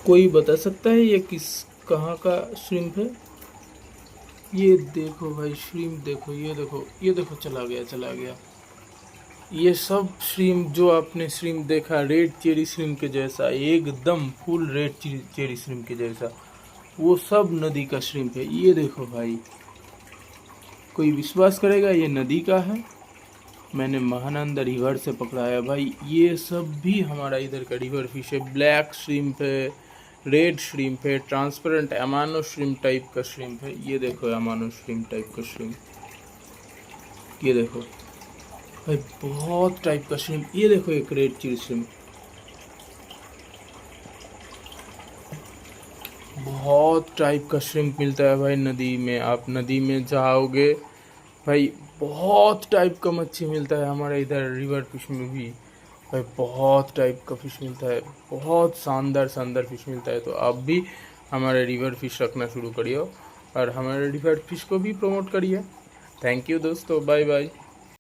कोई बता सकता है ये किस कहाँ का श्रिम्प है? ये देखो भाई श्रिम्प देखो, ये देखो ये देखो, चला गया चला गया। ये सब श्रिम्प जो आपने श्रिम्प देखा रेड चेरी श्रिम्प के जैसा, एकदम फुल रेड चेरी श्रिम्प के जैसा, वो सब नदी का श्रिम्प है। ये देखो भाई, कोई विश्वास करेगा ये नदी का है? मैंने महानंदा रिवर से पकड़ा है भाई। ये सब भी हमारा इधर का रिवर फिश है। ब्लैक श्रिम्प है, रेड श्रिम्प है, ट्रांसपेरेंट एमानो श्रिम्प टाइप का श्रिम्प है। ये देखो एमानो श्रिम्प टाइप का श्रिम्प, ये देखो भाई, बहुत टाइप का श्रिम्प। ये देखो एक रेड चिली श्रिम्प, बहुत टाइप का श्रिम्प मिलता है भाई नदी में। आप नदी में जाओगे भाई, बहुत टाइप का मच्छी मिलता है हमारे इधर रिवर फिश में भी भाई, बहुत टाइप का फिश मिलता है, बहुत शानदार शानदार फिश मिलता है। तो आप भी हमारे रिवर फिश रखना शुरू करिए और हमारे रिवर फिश को भी प्रमोट करिए। थैंक यू दोस्तों, बाय बाय।